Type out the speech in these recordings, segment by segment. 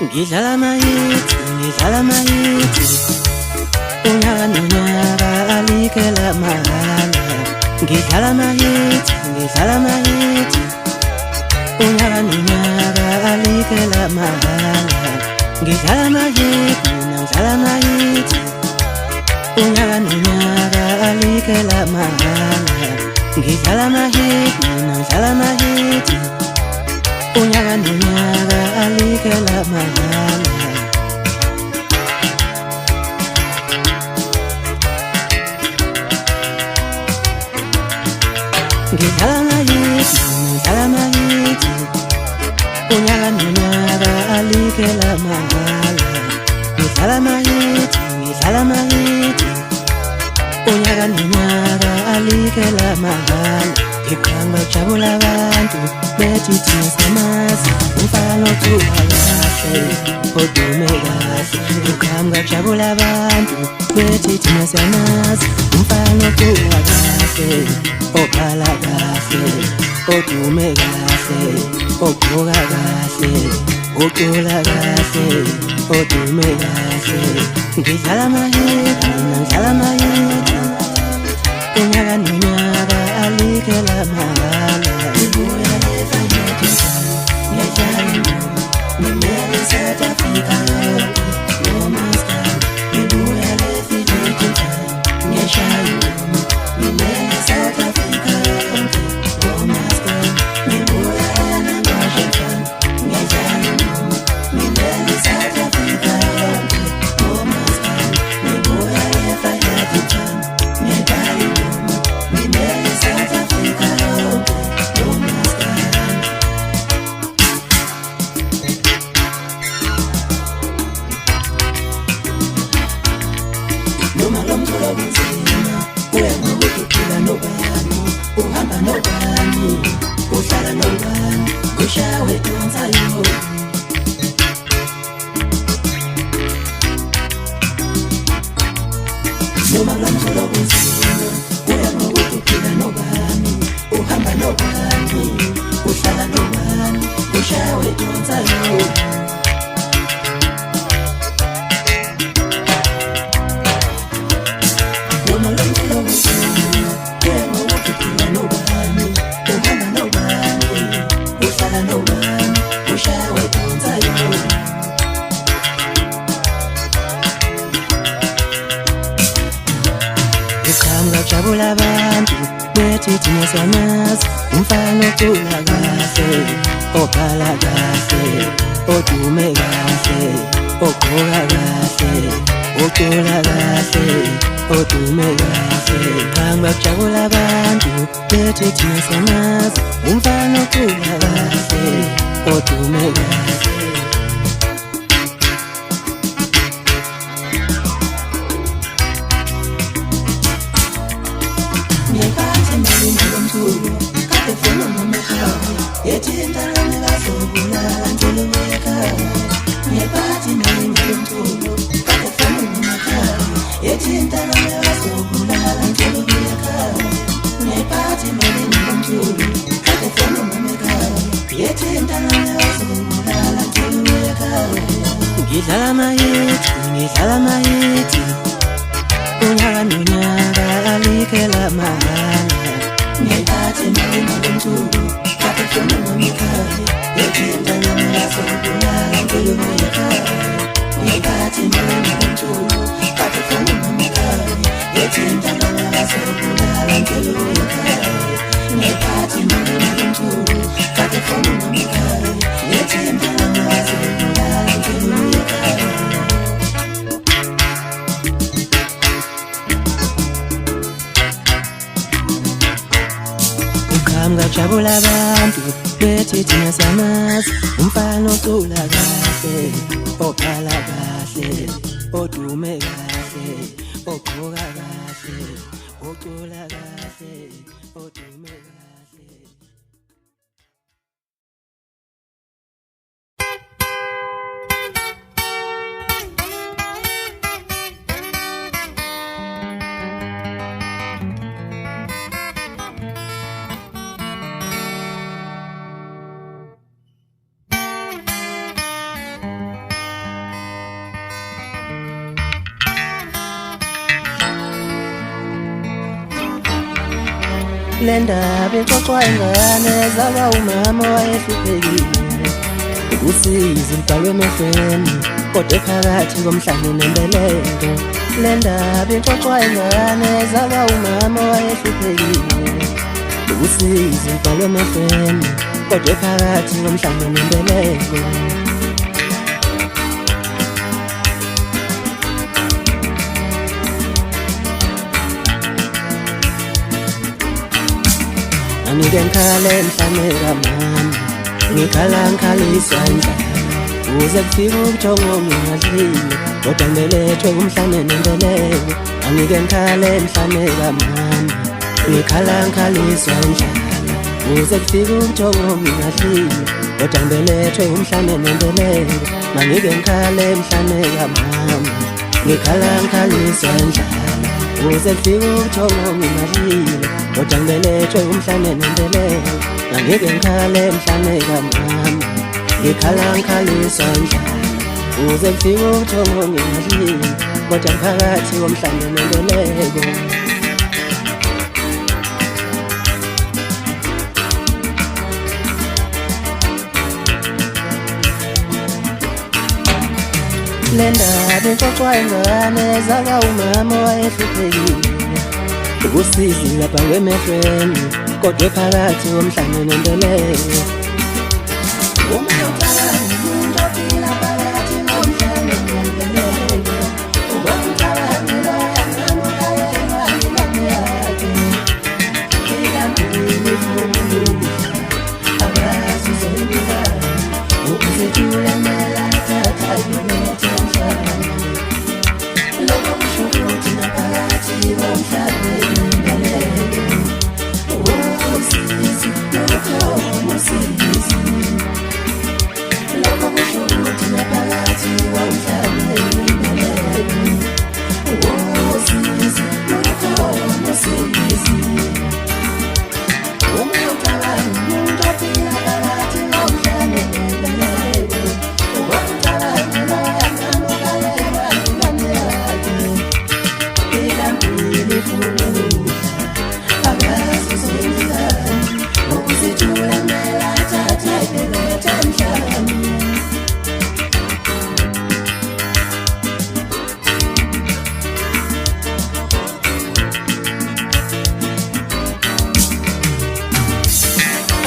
Ngidlala amahithi unyaka nonyaka alikela mahala. Ngidlala amahithi unyaka nonyaka alikela mahala. Ngidlala amahithi unyaka nonyaka alikela mahala. Ngidlala amahithi unyaka nonyaka alikela mahala. Ngidlala amahithi unyaka nonyaka alikela mahala. Ngidlala amahithi unyaka nonyaka alikela mahala. Iqhanga jabula abantu bethi thina samazi umfana othula kahle odume kahle. Iqhanga jabula abantu bethi thina samazi umfana othula kahle ophala kahle odume kahle ogqoka kahle ocula kahle odume kahle. Ngidlala amahithi unyaka nonyaka alikela mahala. Ngibuya eFakathi ngiyadlala ngimele South Africa Maskandi. Ngibuya eFakathi ngiyashaya ngimele South Africa Maskandi. Ngibuya eNembeleko ngiyadlala ngimele South Africa Maskandi. Ngibuya eFakathi jabula abantu bethi thina samazi umfana ocula kahle ophala kahle odume kahle ogqoka kahle ocula kahle odume kahle. Qhanga jabula abantu bethi thina samazi umfana ocula kahle odume kahle. Ngidlala amahithi unyaka nonyaka alikela mahala. Ngiphathi mina ngomthulu kade funa ngomkhaya yethinta nami sokubulala ngelo ekhaya. Ngiphathi mina ngomthulu kade funa ngomkhaya yethinta nami sokubulala ngelo ekhaya. Ngiphathi mina ngomthulu kade funa ngomkhaya yethinta nami sokubulala ngelo ekhaya. Ngajabula abantu bethi thina samazi umfana ocula kahle ophala kahle odume kahle ogqoka kahle ocula kahle odume kahle. Le ndaba ixoxwa ingane zaba umama wayehluphekile usizi libhalwe emehlweni kodwa phakathi komhlane nembeleko. Le ndaba ixoxwa ingane zaba umama wayehluphekile usizi libhalwe emehlweni kodwa phakathi komhlane nembeleko. Angike ngikhale mhlane kamama, ngikhala ngikhalisa indlala uze kufike ubuthongo ngingadlile kodwa ngibelethwe kumhlane nembeleko. Angike ngikhale mhlane kamama, ngikhala ngikhalisa indlala uze kufike ubuthongo ngingadlile kodwa ngibelethwe kumhlane nembeleko. Angike ngikhale mhlane kamama, ngikhala ngikhalisa indlala uze kufike ubuthongo ngingadlile kodwa ngibelethwe kumhlane nembeleko. Angike ngikhale mhlane kamama, ngikhala ngikhalisa indlala uze kufike ubuthongo ngingadlile kodwa phakathi komhlane nembeleko. Le ndaba ixoxwa ingane zaba umama wayehluphekile usizi libhalwe emehlweni kodwa phakathi komhlane nembeleko. Uma ucabanga umuntu ophila phakathi komhlane nembeleko, uma ucabanga lo yangana ingane yakhe ilambile futhi akazi uzongibona ukuzethula mela thatha ibelethe umhlane. Lokho kusho ukuthi naphakathi komhlane nembeleko usizi lukhona usizi. Lokho kusho ukuthi naphakathi komhlane nembeleko usizi lukhona usizi. Uma ucabanga umuntu ophila phakathi komhlane nembeleko, uma ucabanga lo yangana ingane yakhe ilambile futhi akazi uzongibona ukuzethula mela thatha ibelethe umhlane.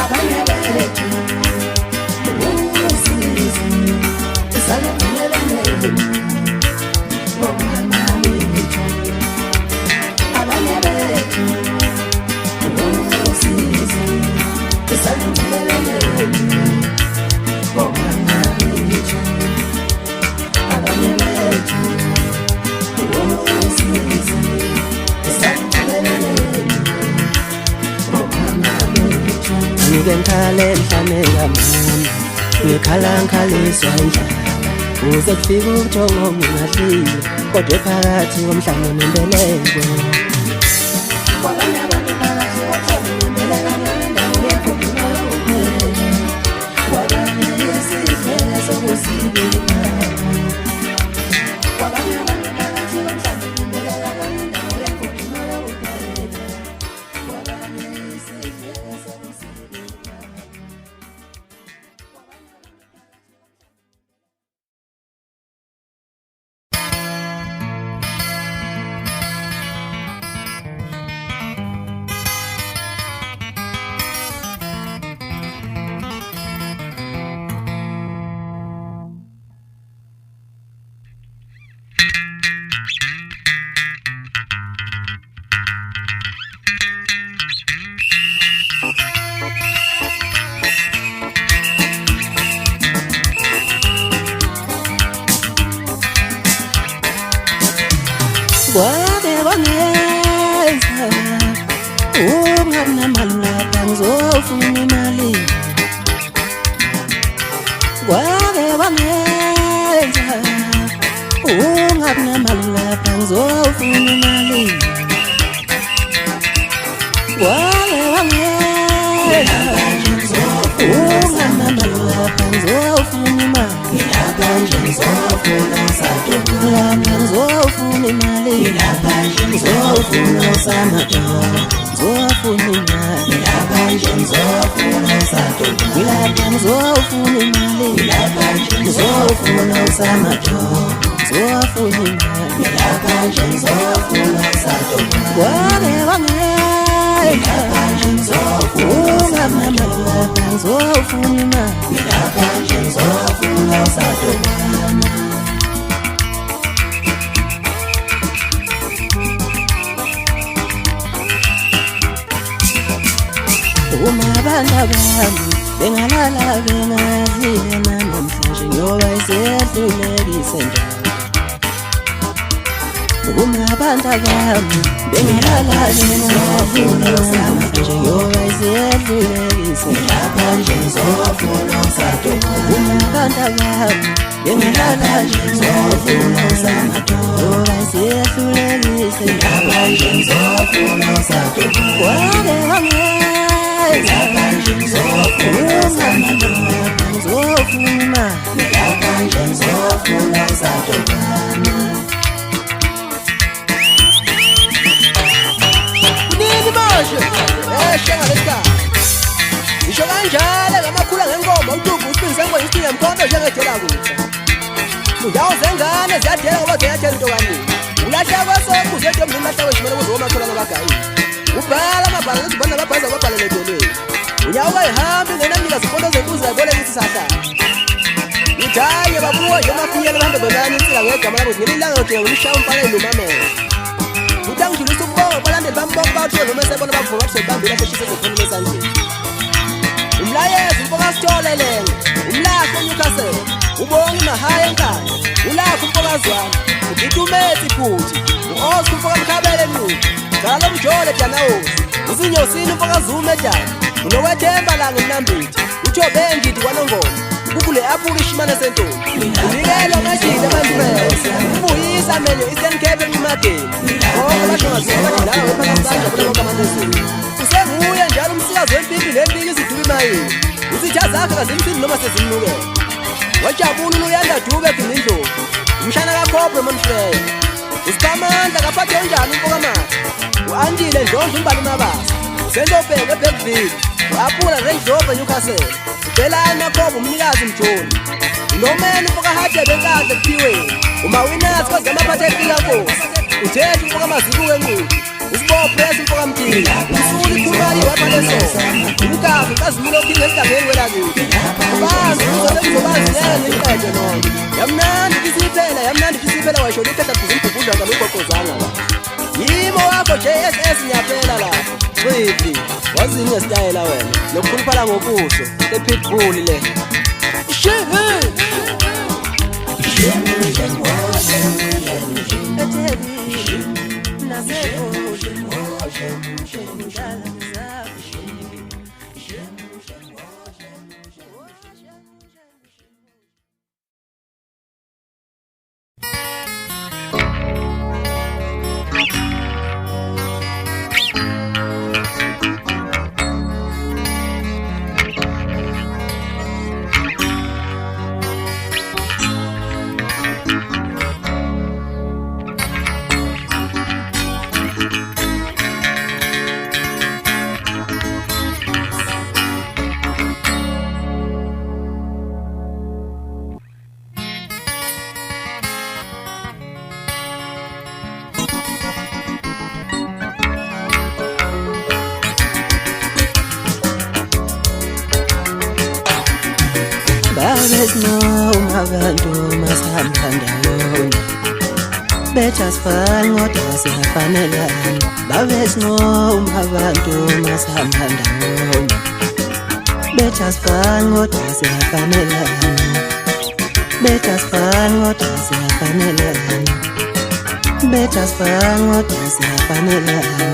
Abanye bethu usizi salungelelele ngomama wethu. Abanye bethu usizi salungelelele ngomama wethu. Abanye bethu usizi salungelelele ngomama wethu. Angike ngikhale mhlane kamama, ngikhala ngikhalisa indlala uze kufike ubuthongo ngingadlile kodwa phakathi komhlane nembeleko. Kwabanye abantu phakathi komhlane nembeleko nendawo yempumelelo kuphela, kwabanye isidleke sokuzibika. Kwabanye abantu phakathi komhlane nembeleko nendawo yempumelelo kuphela, kwabanye isidleke sokuzibika. Kwake kwangenza ungamnamali lapha ngizofuna imali. Kwake kwangenza ungamnamali lapha ngizofuna imali. Kwake kwangenza ungamnamali lapha ngizofuna imali. Ngizofuna imali, ngizofuna usamadola, ngizofuna imali. kanje ngizofuna usaduma ngilapha ngizofuna imali ngilapha nje ngizofuna usamadoda ngizofuna imali ngilapha nje ngizofuna usaduma wake ngilapha nje ngizofuna ngizofuna imali ngilapha nje ngizofuna usaduma uma abantu bami bengalala bengazile namhlanje ngoba isehlulekise njalo uma abantu bami bengalala bengazile namhlanje ngoba isehlulekise namhlanje ngizofuna usaduma uma abantu bami bengalala ngizofuna usaduma ngoba isehlulekise namhlanje ngizofuna usaduma wake ngilapha nje ngizofuna usaduma ngilapha nje ngizofuna usaduma kunini manje eshenga lekhaya ngisho kanjalo ngamakhula ngenkomo uTugu uqinise ngokuyisiya mkhonto njengedela kutha uyawo zengane ziyadela ngoba ziyathela into kaningi ulahla kwesokhu zethu umlahla weshimela kuzoma thola nabagayi ubhala amabhala ukuthi bana babhaza babhala ledolweni unyawo ayihambi ngenamika zifondo zentuza yabolekisa sahlala ngidanye babuwa nje mafinyela bahambe bonani insila ngegama labo ngelilanga udinga ulishaya umfana elumamela utangijulisa ukubonga balandeli bambonga bathiwe noma esebona bavuka bathi sebambile asheshise ezifonini esandleni umlayezi umfoka sitholelenge umlahla eNewcastle ubonga imahaya enkaya ulapha umfokazwana uGitumeti futhi u-Oscar umfoka mkhabele nuku ngalo mjole Janawosi uzinyosini umfokaZuma edala unowethemba la ngemnambiti uThobengidi kwaNongoma ukule abuka ishimane sentombi unikelo ngajida bandresa ubuyisa menyo isenkhebe emadeni ngoba basho ngaziba ndawo ephakasanja kulo kaMandezini usenguye njalo umsikazi wempimbi lempiki izidubi mayini izitha zakhe kazimsini noma sezimnukela wajabula uyanda dube kindlovu umshana kaKhobwe Monfrey usikamandla kaphathe njani umfokaMatha u-Andile Ndlondlo umbali mabasa usenzobheka eBergville u-Apula Range Rover Newcastle uBelani Makhobo umnikazi Mjoni uNomeni umfokaHade benkadla kuphiweni umawinathi kwazamaphatha efika nkosi uthethe umfokaMazibuke enqubi uSibopho Press umfokaMdini usuli ikhulumali waphalesona umgavu kaZimilo King esigangeni welakithi ubanzi uzobazi ngenqede noma yamnandi kisiphela washo likhehla phuza imbhubhudla kalugoqozanga la yimo wakho JSS nyaphela la Qithi wazini ngesitayela wena nokukhuluphala ngobuso ePitbull le Babesinoma abantu masihamba ndawonye bethasifana kodwa siyafanelana babesinoma abantu masihamba ndawonye bethasifana kodwa siyafanelana bethasifana kodwa siyafanelana bethasifana kodwa siyafanelana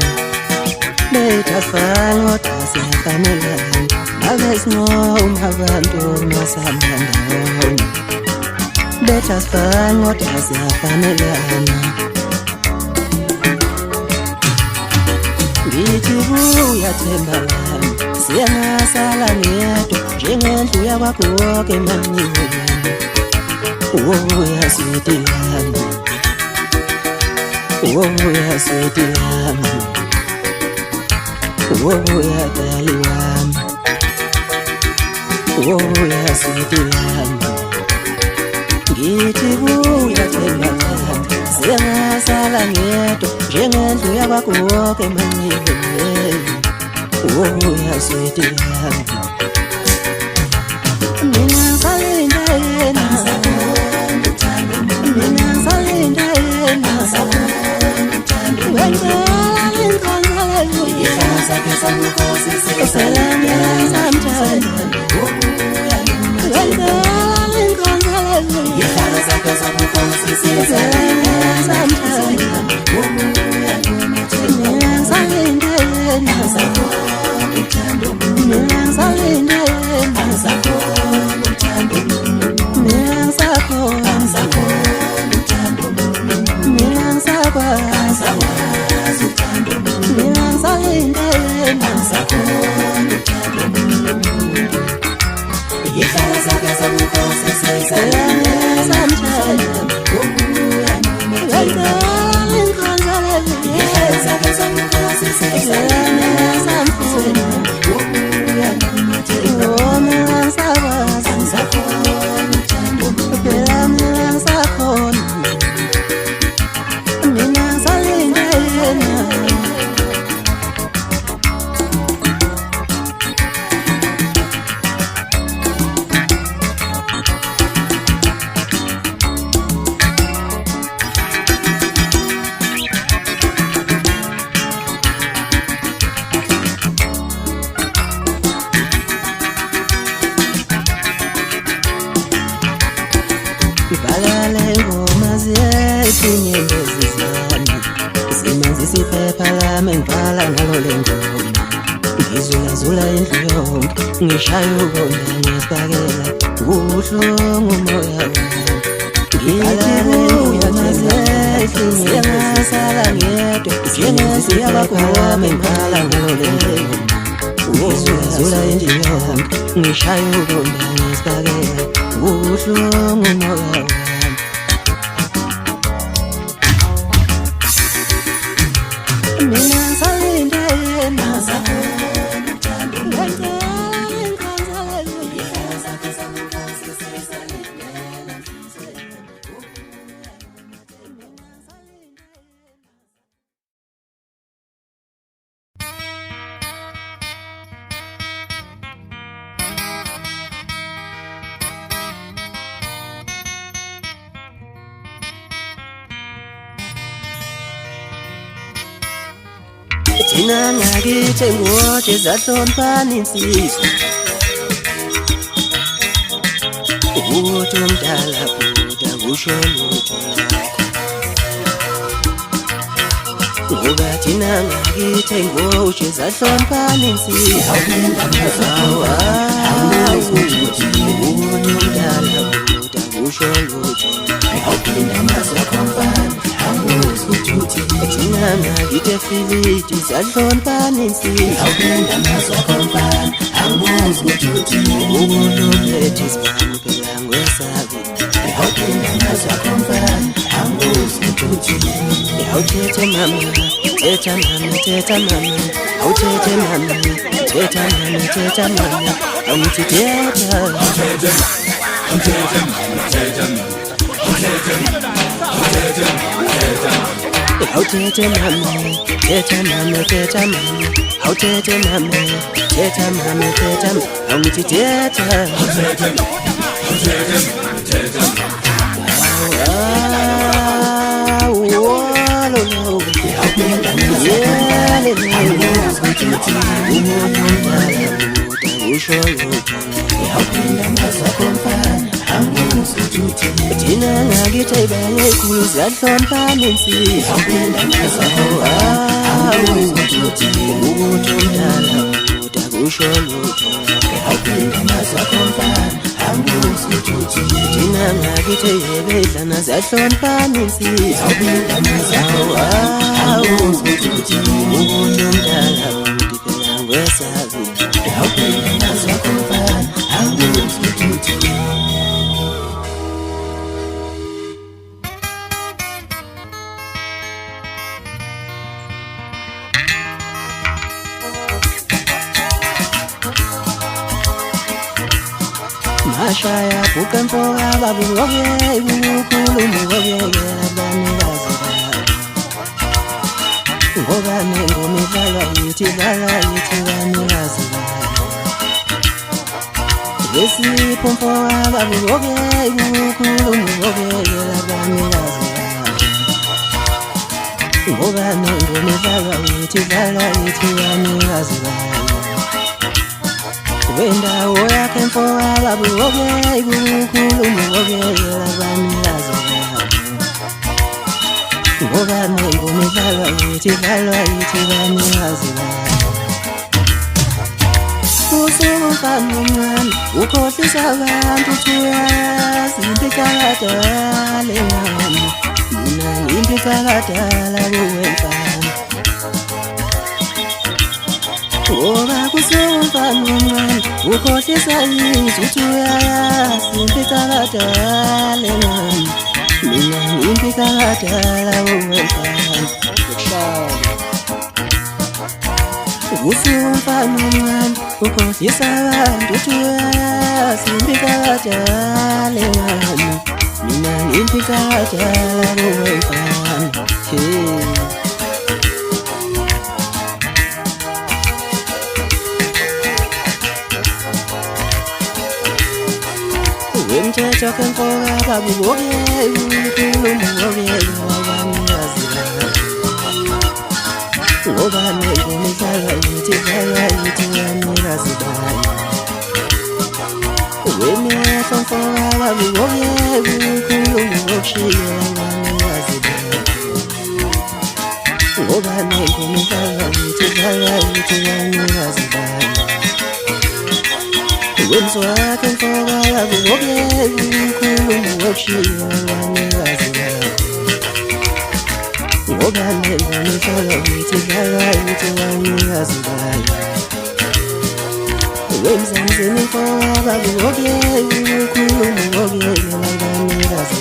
bethasifana kodwa siyafanelana babesinoma abantu masihamba ndawonye bethasifana kodwa siyafanelana ngithi buya themba lami siyangasala ngedwa njengendlu yakwakho wonke manyiwe ubuya switi lami ubuya switi lami Ubuya dali wami, ubuya sweetie wami. Ngithi buya thengathanga, sengasala ngedwa njengendlu yakwakho wonke emanyeveni. Ubuya sweetie wami. Mina ngisalinda yena, mina ngisalinda yena. Wenzela inkonzelo, ihlala sakhe samkhosi siselana samthanda. Wenzela inkonzelo, ihlala sakhe samkhosi siselana samthanda. Mina ngisalinda yena, mina ngisalinda yena. Ngishayo ubona ngesibakela ubuhlungu umoya wami. Ngithi buya mazehle sengasala ngedwa njengendlu yakwakho wami ngiphala ngolelo. Ngizula indlu yonke ngishayo ubona ngesibakela ubuhlungu umoya wami. Mina ngisalinda yena, thina ngakithi ngoje zahloniphana insizwa. Uthi umdala bhuda kusho lutho ngoba thina ngakithi ngoje zahloniphana insizwa. Uthi umdala bhuda kusho lutho thina ngakithi filiti zahloniphana insizwa. Ubulobethi sibani phela ngwesabi. Awuthethe mama, thetha mama, thetha mama. Awuthethe mama, thetha mama, thetha mama. Awuthi thetha. Awuthethe mama, thetha mama. Awuthethe mama, thetha mama, thetha mama. Awuthethe mama, thetha mama, thetha mama. Awuthi thetha. Awuthethe mama, thetha mama. Thina ngakithi bayekhulu zahloniphana insizwa. Ubuthi umdala bhuda kusho lutho. Thina ngakithi yebedlana zahloniphana insizwa. Ubuthi umdala bhuda phela ngwesabi. shaya buka mfoka babuke ukukhuluma ukuyekela abanikazi ngoba nengoma idlalwa yithi abanikazi lesipho mfoka babuke ukukhuluma ukuyekela abanikazi ngoba nengoma idlalwa yithi abanikazi wendawo yakhe mfoka babuke ukukhuluma ukuyekela abanikazi ngoba nengoma idlalwa yithi abanikazi usumfana omncane ukhohlisa abantu uyazi impicakadala engami mina ngimpicakadala kuwemfana ngoba kusumfana omncane ukhohlisa izwi uyazi impicakadala engami mina ngimpicakadala kuwemfana usumfana omncane ukhohlisa abantu uyazi impicakadala engami mina ngimpicakadala kuwemfana wemthetho wakhe mfoka babuke ukukhuluma ukuyekela abanikazi ngoba nengoma idlalwa yithi abanikazi wemehlo mfoka babuke ukukhuluma ukuyekela abanikazi ngoba nengoma idlalwa yithi abanikazi wenzo wakhe mfoka babuke ukukhuluma ukuyekela abanikazi ngoba nengoma idlalwa yithi abanikazi wemzanzeni mfoka babuke ukukhuluma ukuyekela abanikazi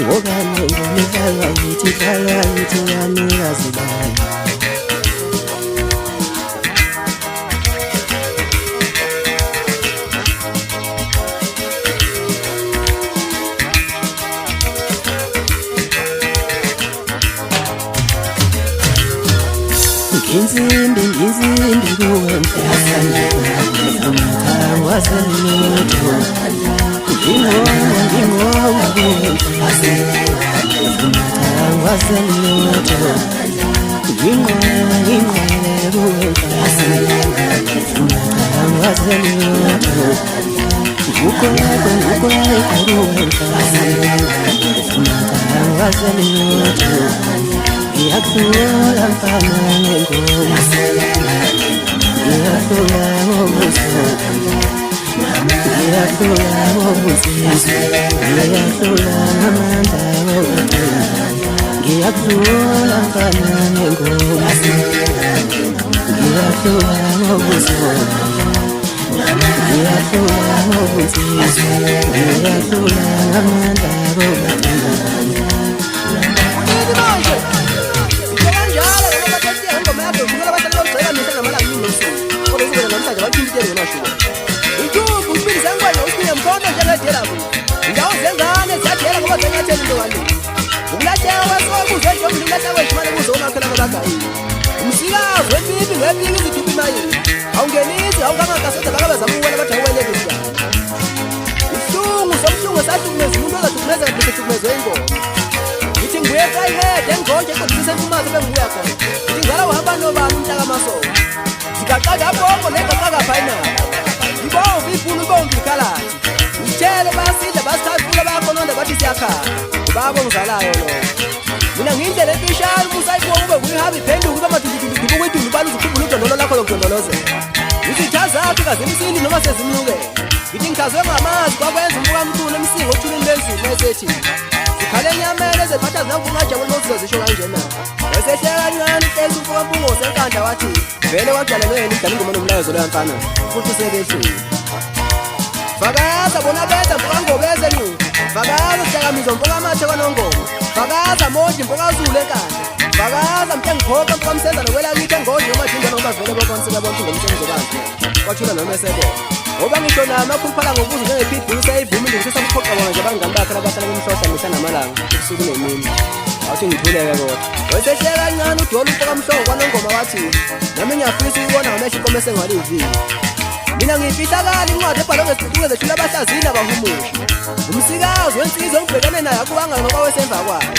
ngoba nengoma idlalwa yithi abanikazi insimbi kuwemfana umthangwa selutho ingoma kuwemfana umthangwa selutho ingwele kuwemfana umthangwa selutho ukoleko kuwemfana umthangwa selutho Yakhula mfana ngengoma Yakhula ngobuso Yakhula ngobusizwe Yakhula ngamandla ngobuqina Yakhula mfana ngengoma Yakhula ngobuso Yakhula ngobusizwe Yakhula ngamandla ngobuqina Babo ngizalayo lo mina ngindlela empishana umusayibona ube uyihambe iphenduka ube madududududube kwedulu bani uzukhumbula udondolo lakho lokudondoloze uthi ithazathi kazimsindi noma sezimnuke ngithi ngichazwe ngamazi kwakwenza umbuka mtulu emsingo othulini lwenzulu esethi zikhale enyamele ezephatha zinakungajabula ukuthi zisho kanjena wesehleka kancane uhlezi umbuka mpungo senkandla wathi vele wadalelwe yena idala ingoma nomlayezo loya mfana futhi usekehlile Phakathi bona beza mpoka ngobeze nu Phakathi sidakamizwa mpoka amathe kwanongoma Phakathi moji mpoka zule kahle Phakathi mthe ngikhoka mpoka msenza nokwela ngithi ngoje uma jinga noma vele bokonsela bonke ngomsebenzi kahle wathula noma esebona ngoba ngisho nami akhuluphala ngokuza njengepitbull sayivuma nje kusesaphoqa bona nje abangani bakhe labahlala kumhlohla mihla namalanga ebusuku nemini awuthi ngithuleke kodwa wayesehleka kancane uDola umfoka mhlongo kwaNongoma wathi nami ngiyafisa ukubona ngamehlo inkomo esengwalivile mina ngiyifihlakala incwadi ebhalwe ngesitulo zethula abahlazini abahumushi umsikazi wensizwa ongibhekane naye akubanga ngoba wesemva kwayo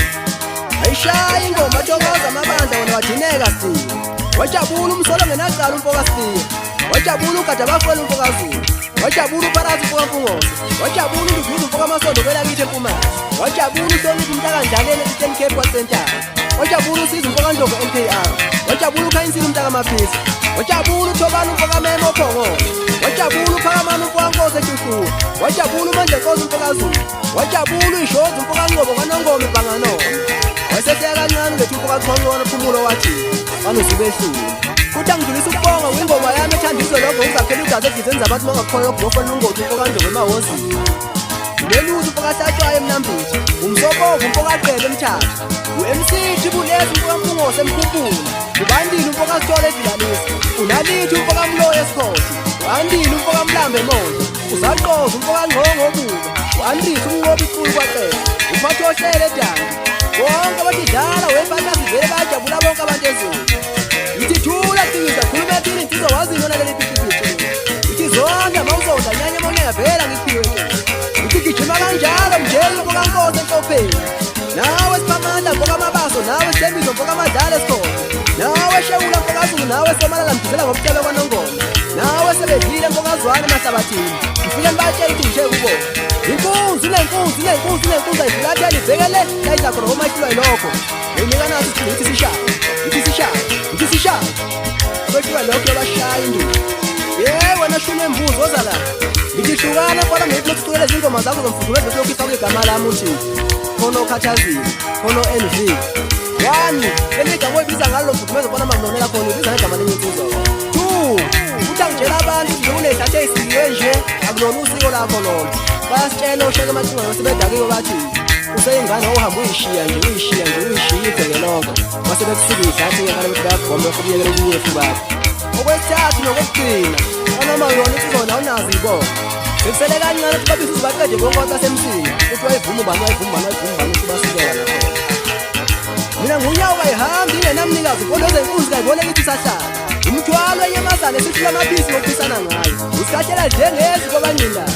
ayishaya ingoma athokoza amabandla wona wadineka Siya wajabula umsolo ngenaqala umfoka Siya wajabula ugada abafela umfoka Zulu wajabula uPhakathi umfoka Mpungose wajabula uNdudulu umfoka Masondo kwelakithi eMpumalanga wajabula uHloniphi umntakanjaleni e-Eastern Cape kwaSentara wajabula uSizwe umfoka Ndlovu NKR wajabula uKhanyisile umntakamaphisi wajabula uThobani umfoka Memo Phongolo wajabula uPhakamani umfoka Nkosi eShushulu wajabula uMandlenkosi umfoka Zulu wajabula uIshozi umfoka Ngcobo kwaNongoma eBhanganoma wayesehleka kancane ngethi umfoka Xhonxhona Phumulo wathi banozibehlule kuthi angidlulisa ukubonga kwingoma yami ethandiswe lokho uzakhela udazi edizeni zabantu bangakhoyo ukubofana ungothi umfoka Ndlovu emahhozini Lelutho umfoka Hlatshwayo eMnambithi umsobovu umfoka Qele eMthatha uMC Thibulezi umfoka Mpungose eMkhuphula ubandile umfoka Sithole eVilalisa unalithi umfoka Mloyo eSikhothi ubandile umfoka Mlambe eMondlo uzaqoza umfoka Ngqongo obuka uAndrisa umnqobi iqulu kwaQele uphathi ohlele eDanga bonke abadidala weFakathi vele bajabula bonke abantu ezweni ithi thula Cingisa khuluma ephini insizwa wazingona leli phikipithi ithi zonke mawuzodla nyanye moneka vela ngiphiwe ithi gijima kanjalo mjeli umfoka Nkosi enhlopheni nawe Siphamandla mfoka Mabaso nawe Sithembiso mfoka Madala eSikhothi nawe Shewula mfoka Zulu nawe Somalala mdizela ngobutshebe kwaNongoma nawe sebedlile mfoka Zwane emahlabathini ngifike nibatshela ukuthi ngishe kubo inkunzi nenkunzi ayivulathela ibhekele layidla khona ngomahlulwa yilokho nginika nathi ithi sishaya behlulwa lokho yabashaya induku wena shuma embuzo oza la ngithi hlukana kodwa ngithi lokucukela izingoma zakho zomfudumeza lokhu ifakwe igama lami uthi khono Khathazile khono NV one eligama oyibiza ngalo mfudumeza bona manginonela khona ibiza ngegama lenye insizwa two uthi angitshela abantu nje kunehlathe ezisikiwe nje akulona usiko lakho lolo basitshela osheke amacingo ngasebedakiwe bathi useyingane ohamba uyishiya ibheke lonke mase bekusikisa athi ngekhala ukuthi bayagoma ukubiyekela ukuyefu bakho okwesithathu nokugcina noma yona isizona awunazi ibona bekusele kancane ukuthi babise ubaqede bonke basemsini ukuthi wayivuma ubani ukuthi basikela nakho mina ngunyawo kayihambi ingenamnikazi kodwa zenkunzi kayibone lithi sahlala umthwalo enyamazane sithi lamabisi ngokuphisana ngayo usikhathela njengezi kwabancindayo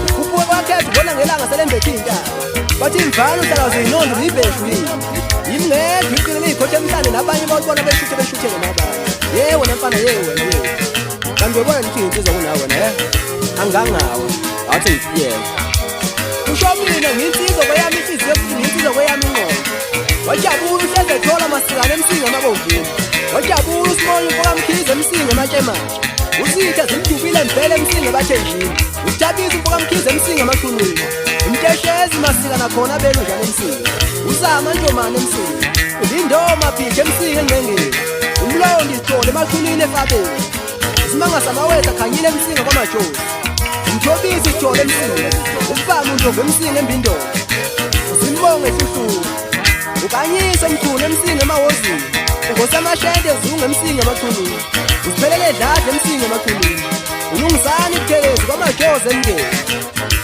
ukhuphuke kwakhetha ubona ngelanga selembethe intaba bathi imvana uhlala ziyinondo uyibheshu yini ngedwa iqinile ikhothe emhlane nabanye bawubona beshuthele nabanye wena mfana wena kanti uyabona nithi insizwa kunawe wena angangawe awuthi ngiyela usho mina nginsizwa kweyami inhliziyo futhi nginsizwa kweyami ingqondo wajabula uhleze thola masikane emsinga amabomvini wajabula uSimoni umfoka Mkhize emsinga ematshematshe usitha zimdubile mvele emsinga ebathenjini uThabisa umfoka Mkhize emsinga amaqhunwini umteshezi masika nakhona benu njalo emsinga uzama Ntomane emsinga ulindoma phithe emsinga engcengeni umlondi Sithole emaqhunwini efabeni isimanga samawetha khanyile emsinga kwamajozi umthobisi Sithole emsinga umfama uNdlovu emsinga embindolo usimbonge Hluhluku ukanyise Mthuni emsinga emahhozini ngosamashende ezungu emsinga amaqhunwini usiphelele edladla emsinga amaqhunwini ulungisani ibuthelezi kwamajozi emndeni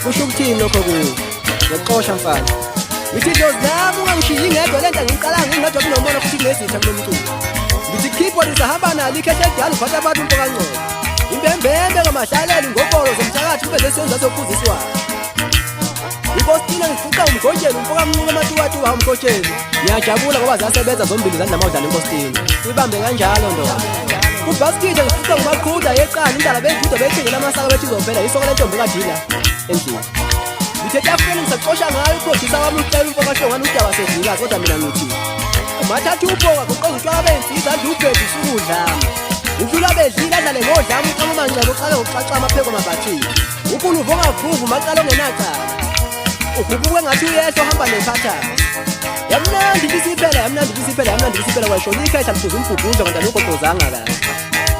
kusho ukuthini lokho kuyo ngiyaxosha mfana ngithi ndozi nami ungangishiyi ingedwa lento ngiqala ngingedwa kunomona futhi kunezitha kulo mculo ngithi khipho lizahamba nalo ikhehle edala uphatha abantu umfoka Ngcobo imbembembe ngamadlaleli ngokolo zomthakathi kube zesenza sophuziswayo inkostina ngifuqa umgojeni umfoka Mncube amatuwatuwa umgojeni ngiyajabula ngoba zasebenza zombili zanamawudlala inkostina uyibambe kanjalo ndoda ubhaskide ngifuqa ngumaqhuda yeqala indaba bejuda bethengela amasaka bethi izophela isoko lentombi kadila endlini ngithe tafeni ngisaqosha ngayo ukhothisa wami ucela umfoka Hlongane udaba sedlikazi kodwa mina ngithi umathatha ubhoka kuqoza utshwala bensizwa adla ubhedi usukudlama udlula bedlila adlale ngodlama uqama umancebe uqale ngokuxaxa amapheko mabathini ukuluvo ongavuvu maqala ongenacala ugubuke ngathi uyehlo hamba nePhakathi yamnandi bisiphela kwashona ikhayisa mhluza umbhubhudla kanti alugogozanga kahle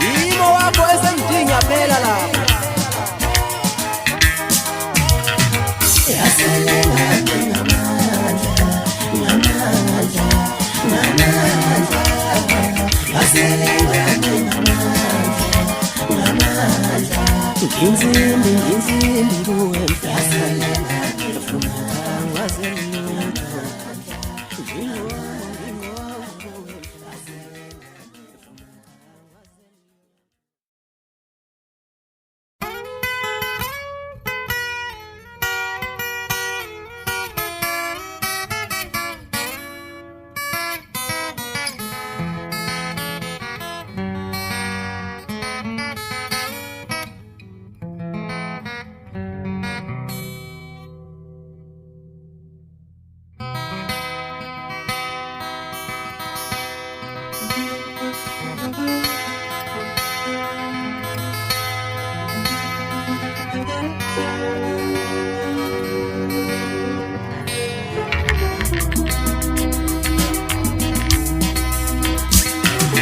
yimo wakho esemdingi yaphela lapho Yaselenga ngamandla insimbi kuwe mhlanga ufuna wazelutho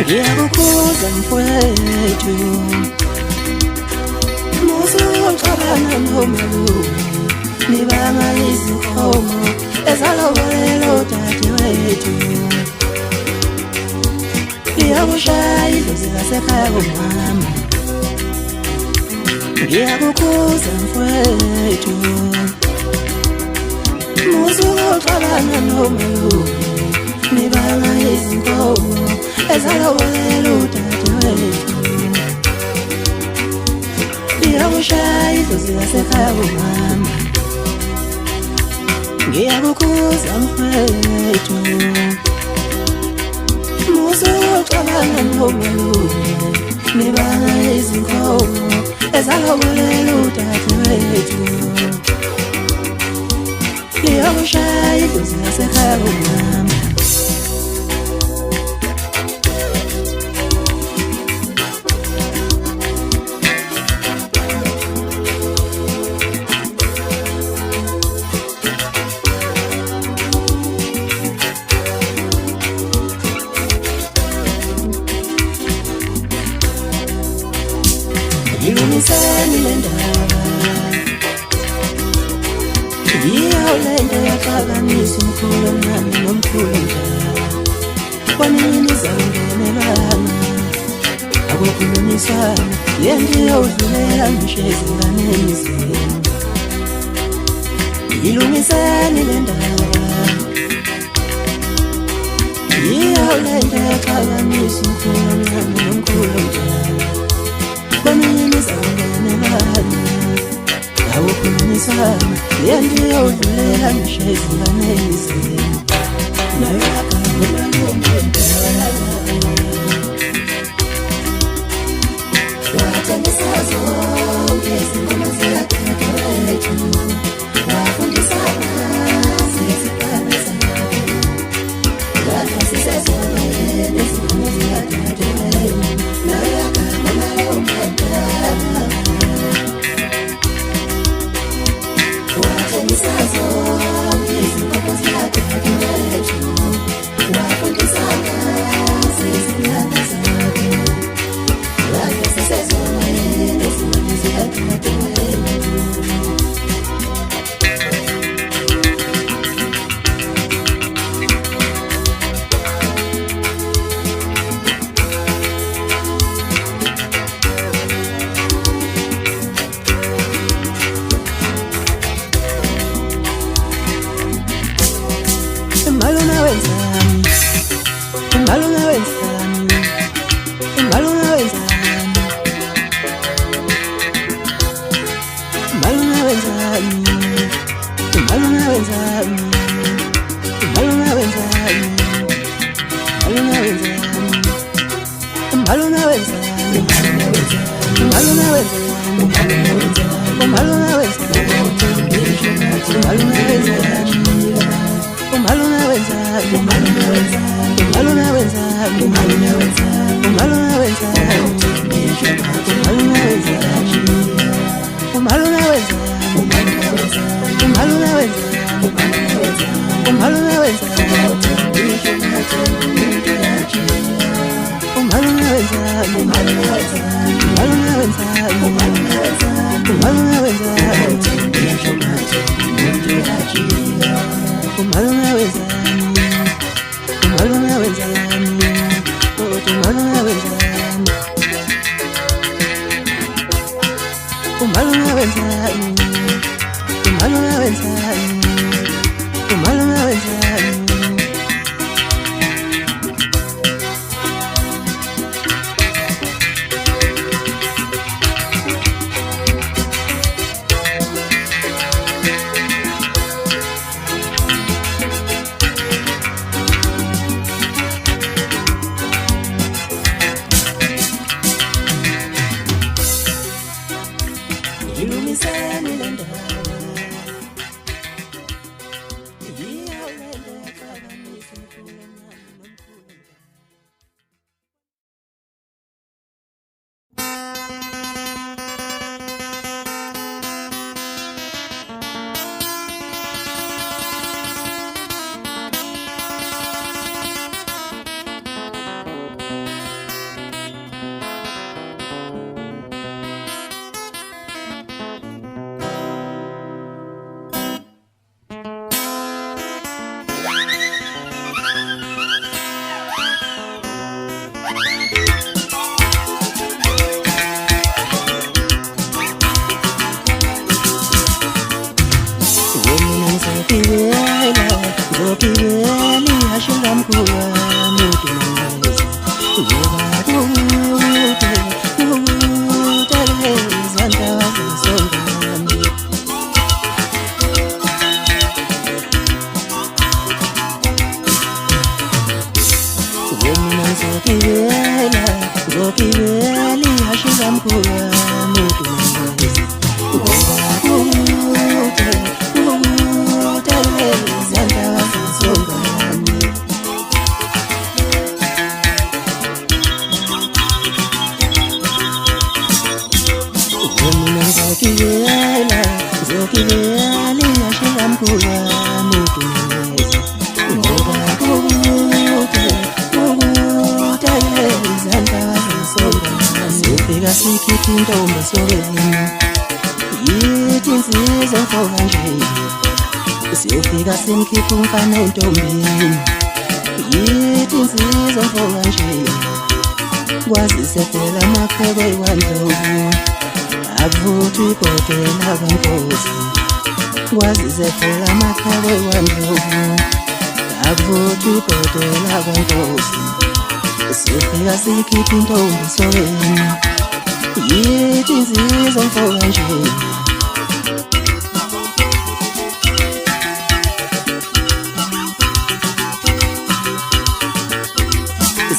Ngiyakubuza mfowethu musuxabana nomalume nibanga izinkomo ezalobelo dadewethu ngiyakushaya idlozi lasekhaya komama ngiyakubuza mfowethu musuxabana nomalume nibanga izinkomo ezalobelo dadewethu ngiyakushaya idlozi lasekhaya komama ngiyakubuza mfowethu musuxabana nomalume nibanga izinkomo ezalobelo dadewethu ngiyakushaya idlozi lasekhaya komama Ilungisani le ndaba yiyo le nto yaxabanisa umkhulu omncane nomkhulu omdala kwanini zawungenelana akukhulunyiswana le nto iyawudlulela ngisho ezinganeni zenu ilungisani le ndaba yiyo le nto yaxabanisa umkhulu omncane nomkhulu omdala kwanini zawungenelana akukhulunyiswana le nto iyawudlulela ngisho ezinganeni zenu nayo yakamela lomdala watshengisa zonke izingoma zikadadewethu wafundisana zizikane zakhe lapha sisezoneni izingoma zikadadewethu nayo yakamela lomdala watshengisa zonke izingoma zikadadewethu wafundisana zizikane zakhe lapha sisezoneni izingoma zikadadewethu Umalume wenzani, umalume wenzani, umalume wenzani. Simkhipha umfana entombini yithi insizwa mfoka nje kwazise phela amakhwebe wandlovu avuthwa ibhodlela kaNkosi kwazise phela amakhwebe wandlovu avuthwa ibhodlela kaNkosi sifika sikhipha intombi sobeni yithi insizwa mfoka nje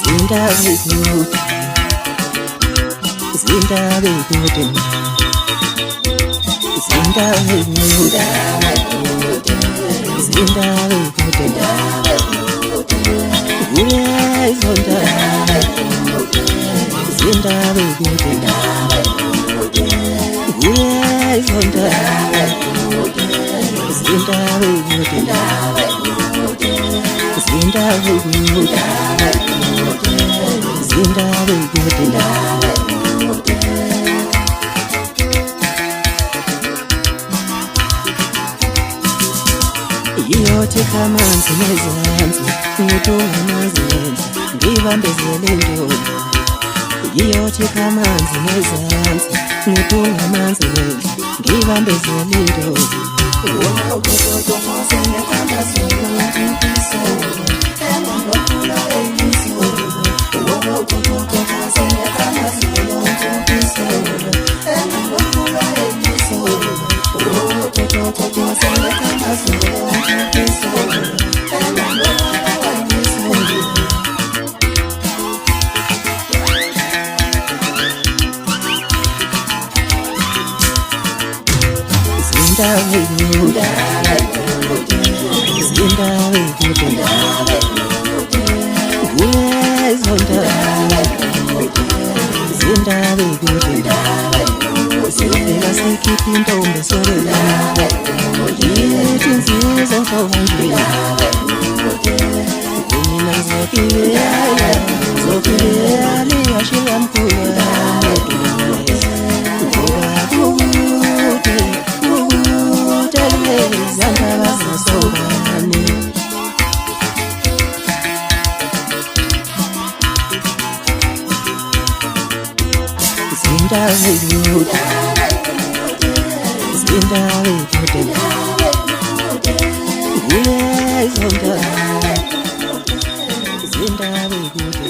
Zindabe kude, zindabe kude, zindabe kude, zindabe kude, uye zondabe, zindabe kude, uye zondabe, zindabe kude, zindabe kude. Zindabe kude iyothi kamanzi nezansi ngidunga mazenzi ngibambezele ntombi iyothi kamanzi nezansi ngidunga mazenzi ngibambezele ntombi indawo ikude kulezo ndawo zindawo ikude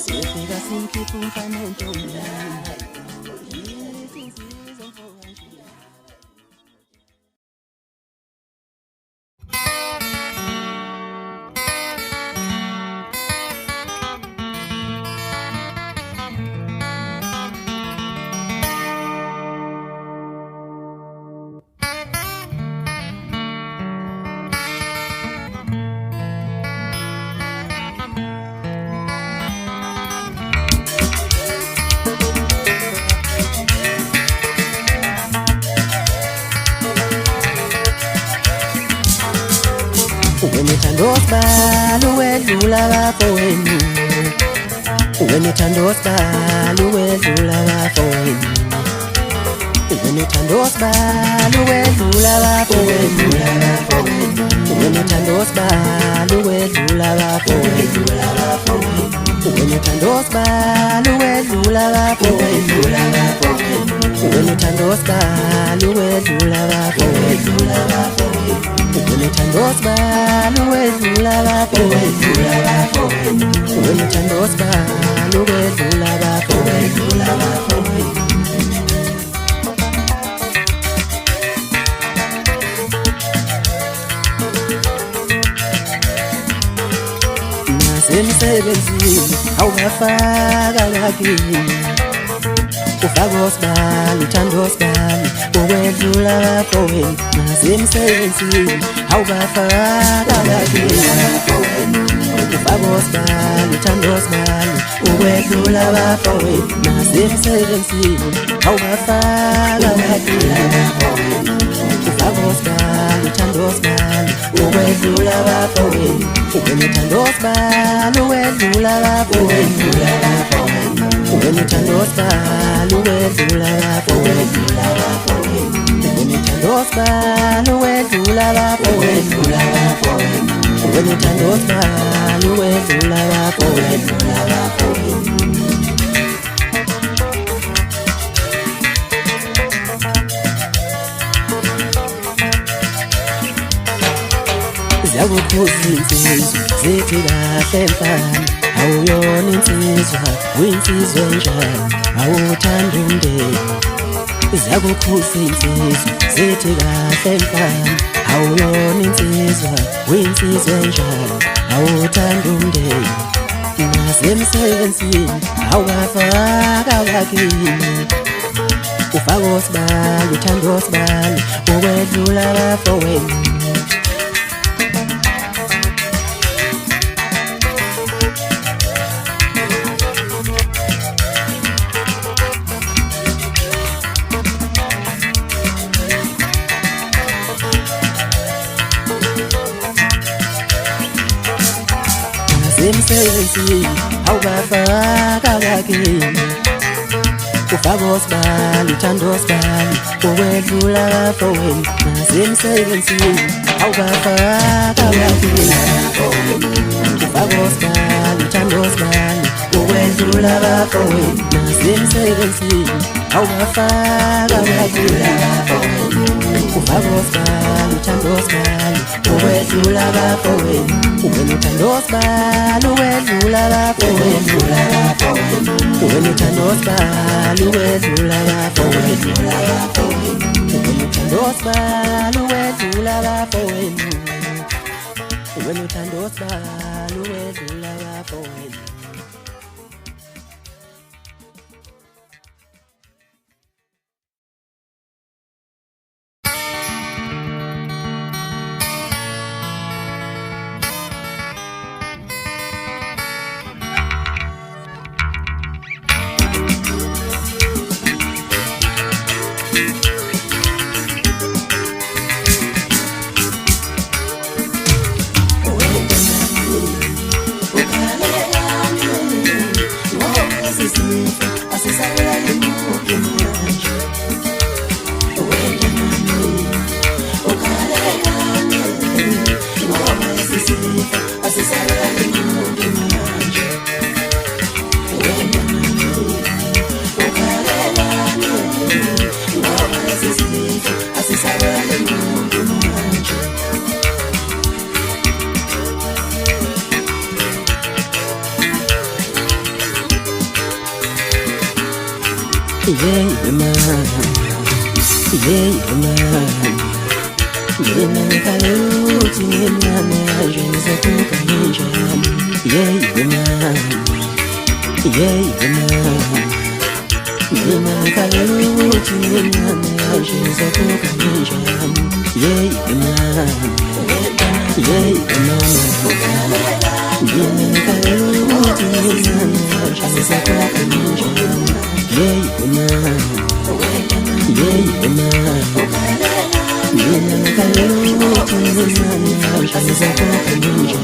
siyefika simkhipha umfana entombi Wenithandosibala uwedlula abafowenu Wenithandosibala uwedlula abafowenu Wenithandosibala uwedlula abafowenu Wenithandosibala uwedlula abafowenu Wenithandosibala uwedlula abafowenu Wenithandosibala uwedlula abafowenu Wenithandosibala uwedlula abafowenu Wenithandosibala uwedlula abafowenu Nasemsebenzini awungafaka kakini Ufaka osibala, uthanda osibala uwedlula abafowenu Nasemsebenzini awungafaka kakini Ufaka osibala, uthanda osibala uwedlula abafowenu Nasemsebenzini awungafaka kakini Ufaka osibala, uthanda osibala uwedlula abafowenu Wenithandosibala uwedlula abafowenu Wenithandosibala uwedlula abafowenu Wenithandosibala uwedlula abafowenu Wenithandosibala uwedlula abafowenu Ziyakukhuza insizwa zithi kahle mfana awuyona insizwa uyinsizwa enjani awuthanda umndeni Ziyakukhuza insizwa zithi kahle mfana awuyona insizwa uyinsizwa enjani awuthanda umndeni Nasemsebenzini awungafaka kakini Ufaka osibala, uthanda osibala uwedlula abafowenu Nasemsebenzini awungafaka kakini Ufaka osibala, uthanda osibala uwedlula abafowenu Nasemsebenzini awungafaka kakini Ufaka osibala, uthanda osibala uwedlula abafowenu Nasemsebenzini awungafaka kakini Ufaka osibala, uthanda osibala uwedlula abafowenu Wenithandosibala uwedlula abafowenu Wenithandosibala uwedlula abafowenu Wenithandosibala uwedlula abafowenu Wenithandosibala uwedlula abafowenu Phakathi yeah mama, yeah mama. Mina kaluti mama, jenza kukamisha. Yeah mama, yeah mama. Mina kaluti mama, jenza kukamisha. Yeah mama, yeah mama. Mina kaluti mama, jenza kukamisha. Yeah mama, yeah mama. Mina kaluti mama, jenza kukamisha.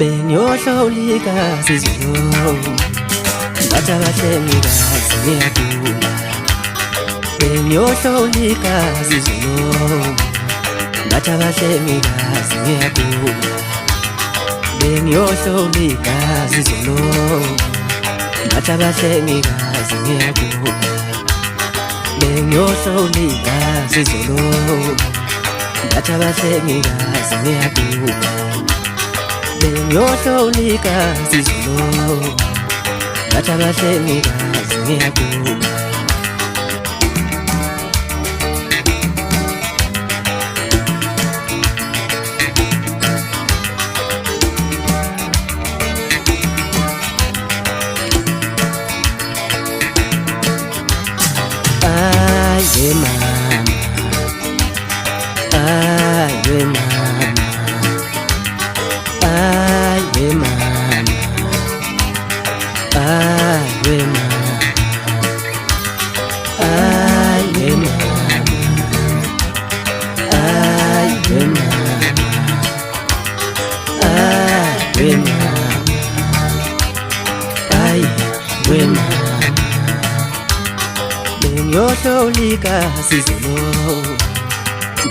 Benyohlolika sizolo Bathi abahlengikazi ngiyagula Benyohlolika sizolo Bathi abahlengikazi ngiyagula Benyohlolika sizolo Bathi abahlengikazi ngiyagula Benyohlolika sizolo Bathi abahlengikazi ngiyagula Benyohlolika sizolo Bathi abahlengikazi ngiyagula Aye mama, aye mama, aye mama, aye mama, aye mama, aye mama, aye mama, aye mama. Benyohlolika sizolo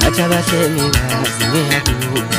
Bathi abahlengikazi ngiyagula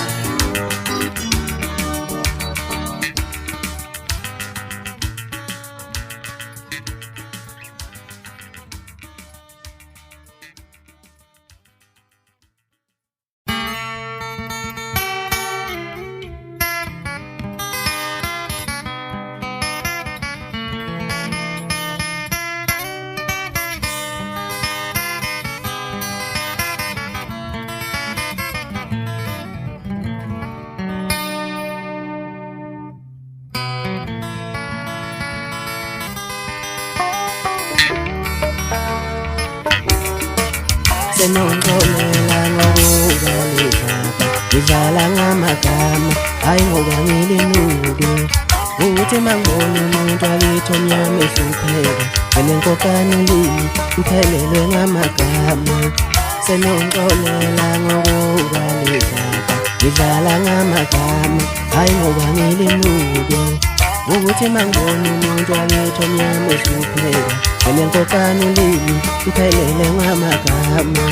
Senongolela ngokuba lidlaba Lidlala ngamagama Hayi ngoba ngilinuke Ukuthi mangibona umuntu wakithi omnyama ehlupheka Ngenenkokane ulimi Mphelelwe ngamagama Senongolela ngokuba lidlaba Lidlala ngamagama Hayi ngoba ngilinuke Ukuthi mangibona umuntu wakithi omnyama ehlupheka Ngenenkokane ulimi Mphelelwe ngamagama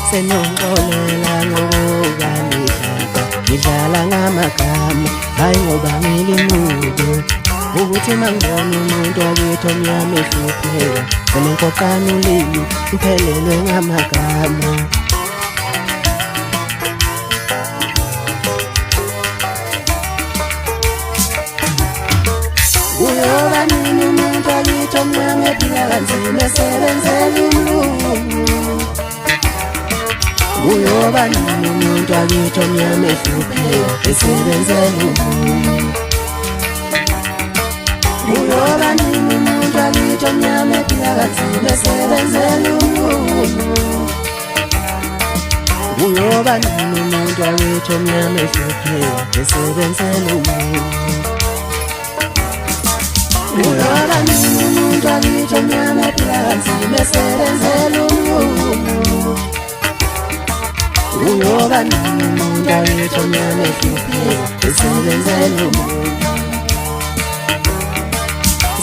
Senongolela ngokuba lidlaba Lidlala ngamagama Hayi ngoba ngilinuke Ukuthi mangibona umuntu wakithi omnyama ehlupheka Ngenenkokane ulimi Mphelelwe ngamagama Uyoba nini umuntu wakithi omnyama ephila kanzima esebenzela uMlungu Uyoba nini umuntu wakithi omnyama ehlupheka esebenzela uMlungu Uyoba nini umuntu wakithi omnyama ephila kanzima esebenzela uMlungu Uyoba nini umuntu wakithi omnyama ehlupheka esebenzela uMlungu Uyoba nini umuntu wakithi omnyama ephila kanzima esebenzela uMlungu uyoba nini umuntu aketho mnyama ehlupheka esebenzela umuntu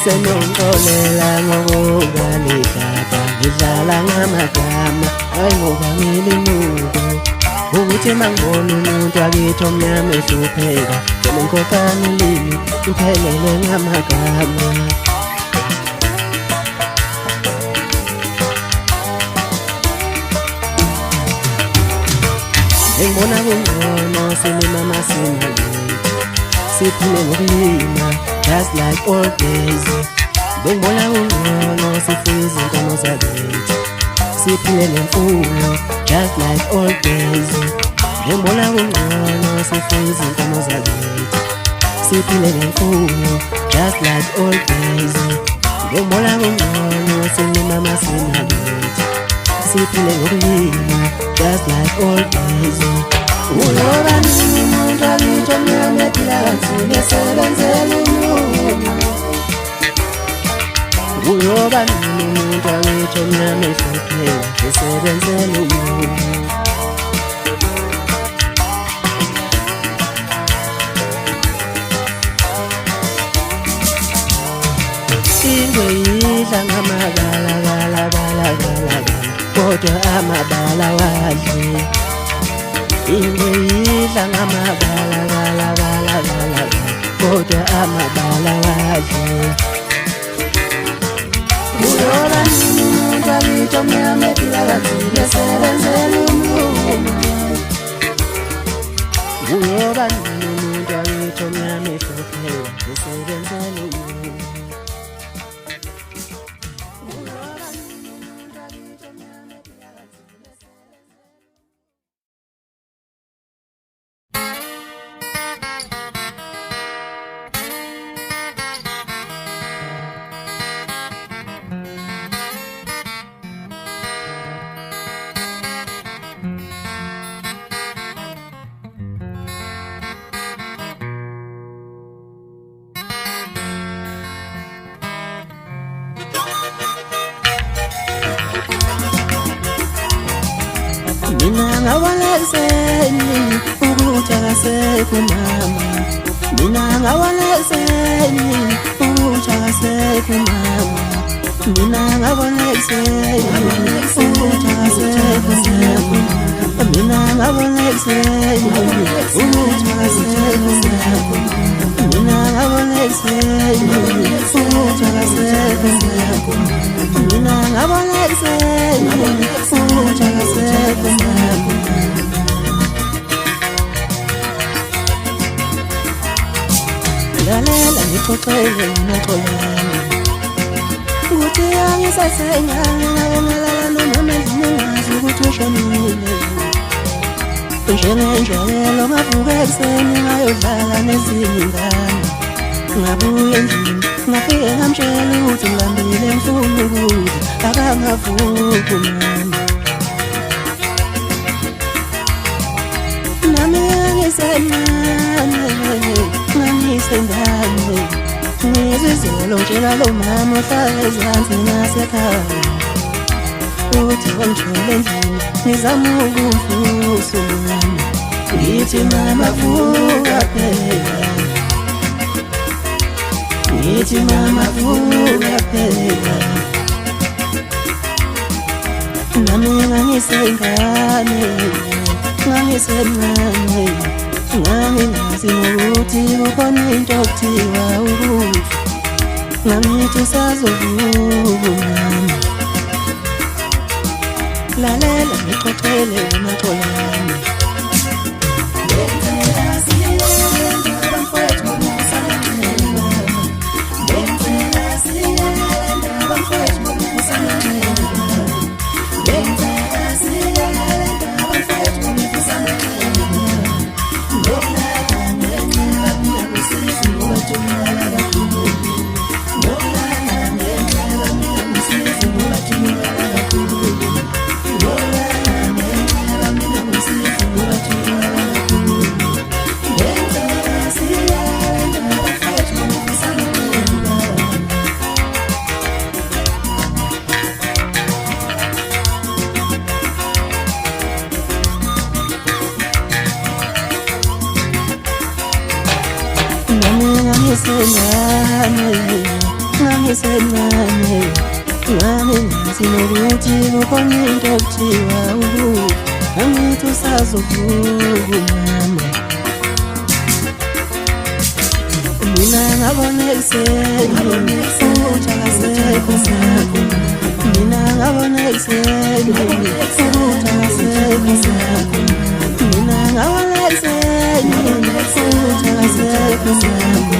senongixolela ngokubalidlaka ngidlala ngamagama hayi ngoba ngilinuko ukuthi mangibona umuntu aketho mnyama ehlupheka nginkokana ulimi ngiphelele ngamagama ngibona kungcono sinimama sinaleti siphile ngokulima just like old days ngibona kungcono sifuye izinkomo zakithi siphile nemfuyo just like old days ngibona kungcono sifuye izinkomo zakithi siphile nemfuyo just like old days ngibona kungcono sinimama sinaleti siphile ngokulima just like old days uyoba nini umuntu aketho mnyama ehlupheka esebenzela umuntu uyoba nini umuntu aketho mnyama ehlupheka esebenzela umuntu ingwe yidla ngamagala kodwa amabala wadli ingwe yidla ngamagala kodwa amabala wadli uyoba nini umuntu aketho mnyama ehlupheka esebenzela umuntu uyoba nini umuntu aketho mnyama ehlupheka esebenzela umuntu mina ngawalezeni ukuthi akasekho mama mina ngawalezeni ukuthi akasekho mama mina ngawalezeni ukuthi akasekho mama mina ngawalezeni ukuthi akasekho mama mina ngawalezeni ukuthi akasekho mama mina ngawalezeni ukuthi akasekho mama lalela ngixoxele ngixolele ukuthi angisasenyanga ngabengalala noma endlini ukuthi ushonile njengenjwayelo ngavuka ekuseni ngayodlala nezinye ingane ngabuya endlini ngafike ngamtshela ukuthi ngilambile ngifuna ukudla akangavuki mama nami ngisencane ngangisengane ngizizolo ngitshela lo mama ohlala ezansi ngasekhaya ukuthi wangithwele endlini ngizama ukumvusa umama ngithi mama vuka phela ngithi mama vuka phela nami ngangisengane ngangisencane ngangingazi nokuthi kukhona into okuthiwa ukufa ngangithi usazovuka mama lalela ngixoxele umaxolane ngangisencane ngane sinokuthi ukhona into okuthiwa angithi usazokuma mina ngabona ekuseni uthakasekho sakho mina ngabona ekuseni uthakasekho sakho mina ngabona ekuseni uthakasekho sakho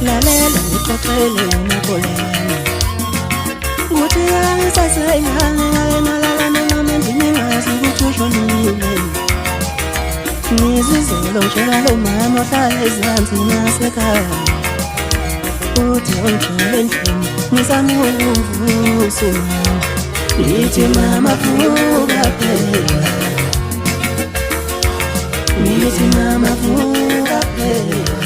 lalela ngixoxele unakolana ukuthi angisasengane ngayenalala nami ngingazi ukuthi ushonile ngizizelo njalo mama ohlala ezansi nasekhaya uthi ongitshele endlini ngizama ukuvusa ngithi mama vuka phela ngithi mama vuka phela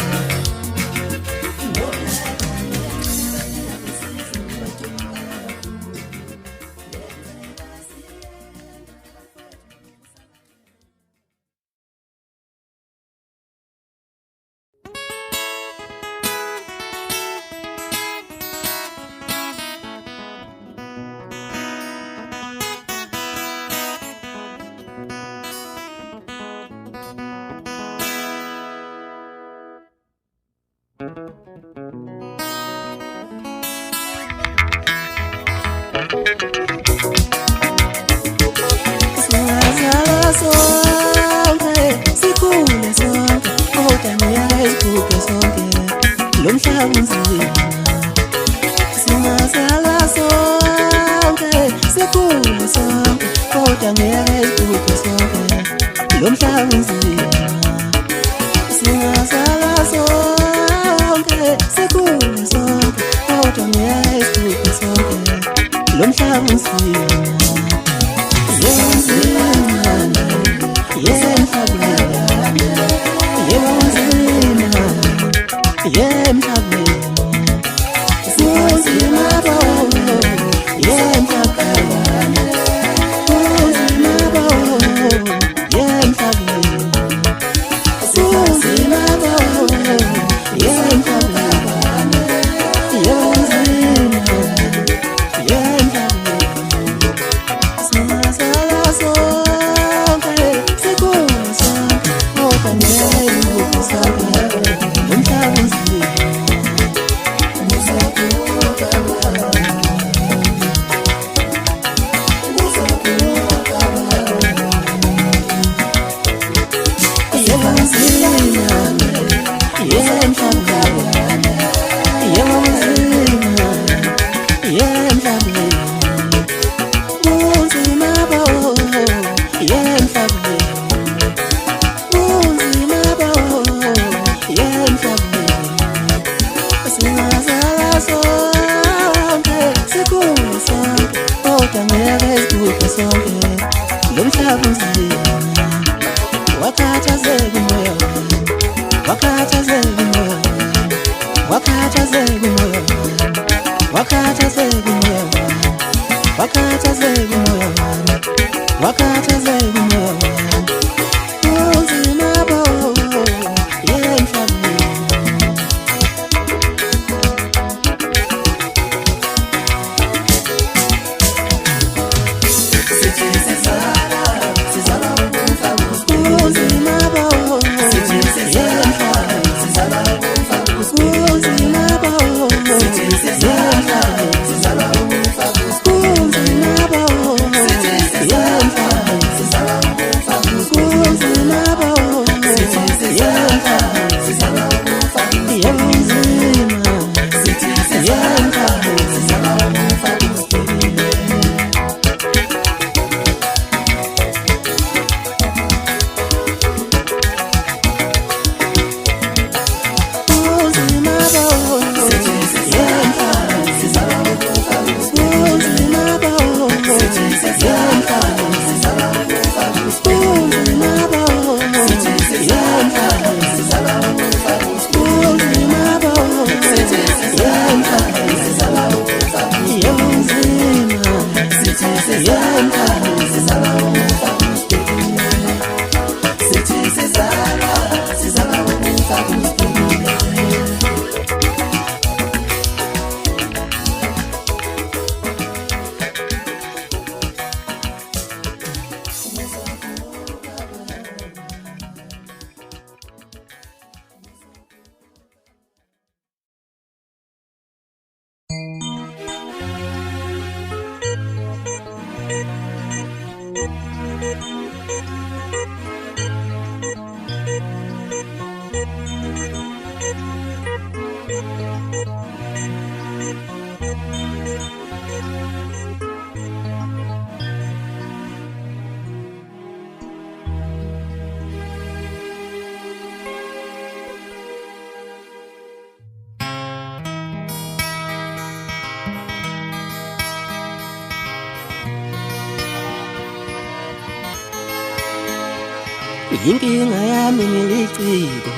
Inkinga yami ngiliciko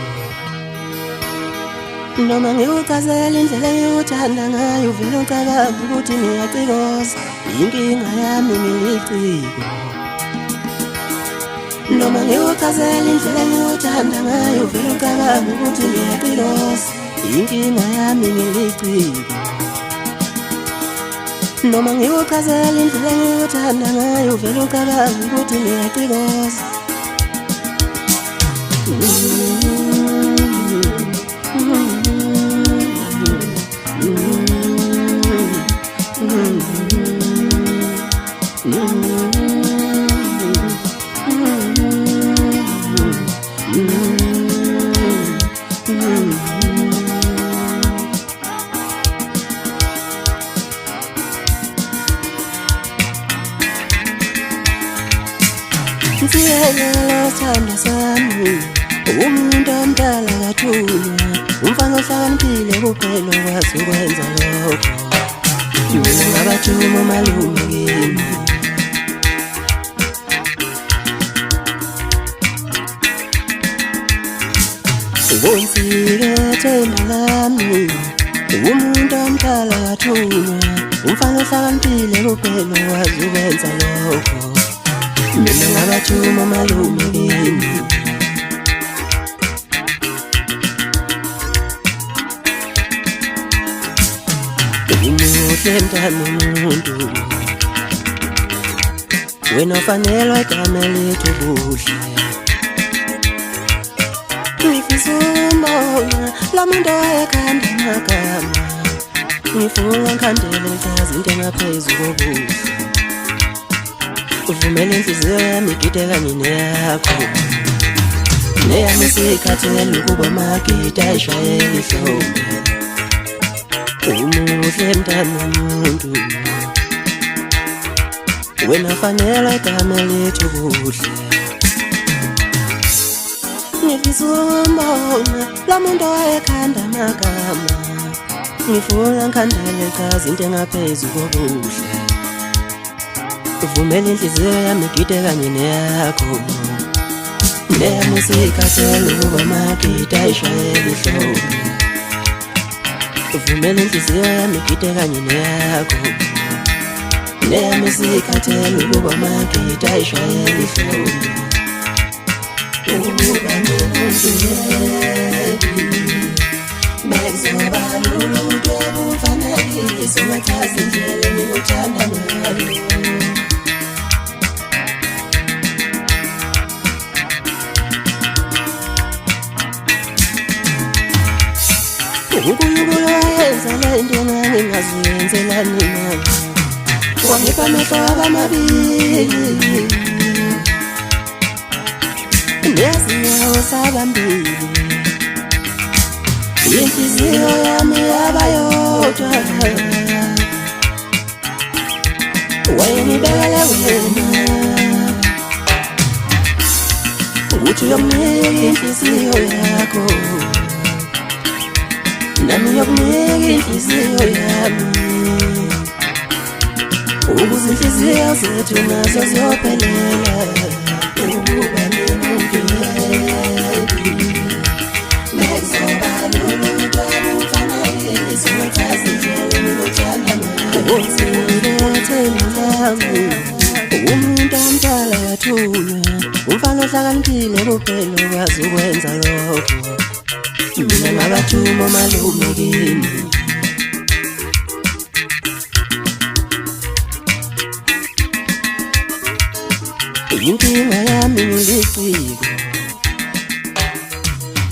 noma ngiwuchazela indlela engikuthanda ngayo uvele ucabanga ukuthi ngiyacikoza. Inkinga yami ngiliciko noma ngiwuchazela indlela engikuthanda ngayo uvele ucabanga ukuthi ngiyacikoza. Inkinga yami ngiliciko noma ngiwuchazela indlela engikuthanda ngayo uvele ucabanga ukuthi ngiyacikoza. Siyayela sithando sami umuntu omdala kathula umfana ohlakaniphile kuphela okwazi ukwenza lokho. Mina ngabathuma malume kimi ubonsike themba lami umuntu omdala kathula umfana ohlakaniphile kuphela okwazi ukwenza lokho. Mina ngabathuma malume kimi umuhle mntana umuntu wena ufanelwa igama lethu kuhle. Ngifisa umbona la muntu owayekhanda amagama ngifuna ngikhandele ngikazi into engaphezu kobuhle. Uvumele inhliziyo yami igide kanye neyakho neyami sikhathele ukuba amagita ayishayele ihlombe. Umuhle mntana umuntu wena ufanelwa igama lethu kuhle. Ngifisa umbona la muntu owayekhanda amagama ngifuna ngikhandele ngikazi into engaphezu kobuhle. Uvumele inhliziyo yami igide kanye neyakho neyami sikhathele ukuba amagita ayishayele ihlombe. Uvumele inhliziyo yami igide kanye neyakho neyami sikhathele ukuba amagita ayishayele ihlombe. Ukuba nomuntu yedwa bezoba luluntu obumfanekise ungachaza indlela engikuthanda ngayo. uNkulunkulu wayenza lento engingaziyenzela nina wangipha amehlo abamabili nezinyawo zabambili inhliziyo yami yabayodwa wayenibekele wena ukuthi uyomnika inhliziyo yakho nami yokunika inhliziyo yami ukuze inhliziyo zethu nazo ziyophelela ukuba nomuntu bezoba luluntu obumfanekise ungachaza indlela engikuthanda ngayo. Umuntu omdala kathula umfana ohlakaniphile kuphela okwazi ukwenza lokho. Mina ngabathuma malume kimi inkinga yami ngiliciko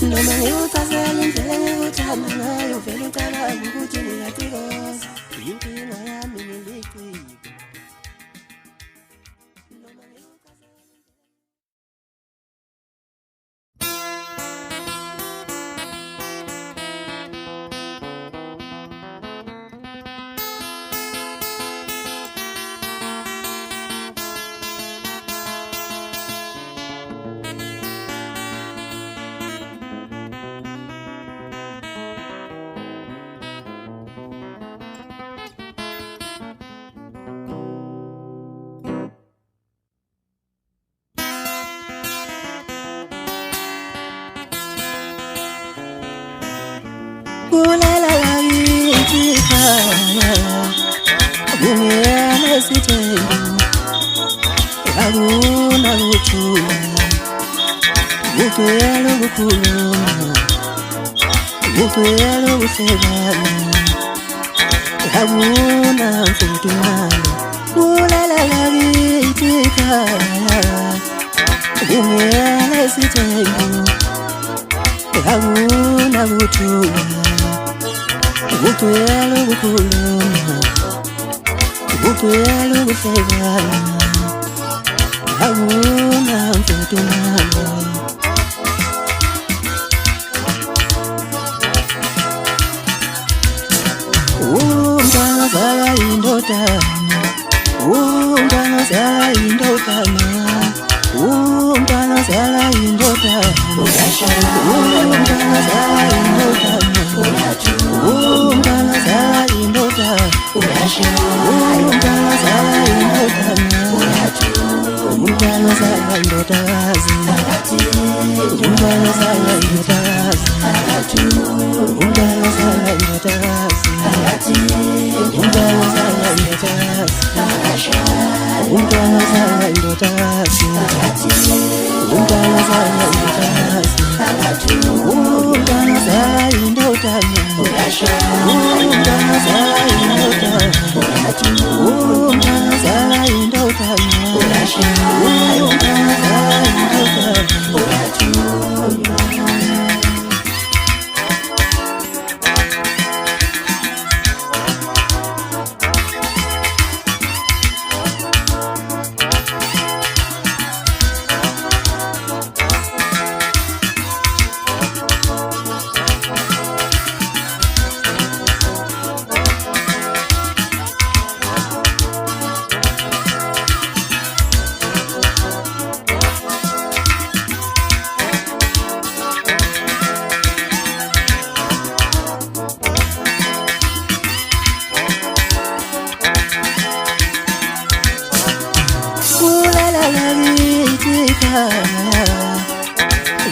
noma ngiwuchazela indlela engikuthanda ngayo vele ucabanga ukuthi ngiyacikoza. Inkinga yami ngiliciko noma ngiwuchazela sithembu akuna kuthula ukuyela ukukhuluma ukuyela ukuhlekana akuna mfudumalo ulalala kithi ekhaya ungiyela sithembu akuna kuthula ukuyela ukukhuluma ukuyela ukuhlekana akuna mfudumalo umntwana zala indodana umntwana zala indodana umntwana zala indodana umntwana zala indodana umntwana zala indodana umntwana zala indodana umntwana zala indodakazi umntwana zala indodakazi umntwana zala indodakazi umntwana zala indodakazi umntwana zala indodakazi umntwana zala indodakazi umntwana zala indodana umntwana zala indodana umntwana zala indodana umntwana zala indodana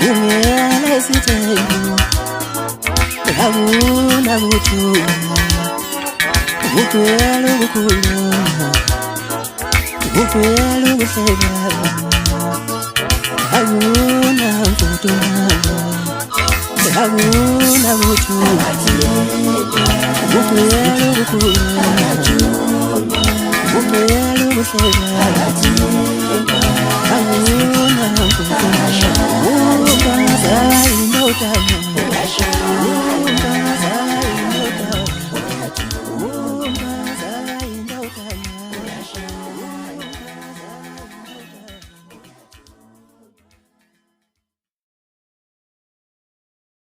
ungiyela sithembu akuna kuthula ukuyela ukukhuluma ukuyela ukuhlekana akuna mfudumalo akuna kuthula ukuyela ukukhuluma ukuyela ukuhlekana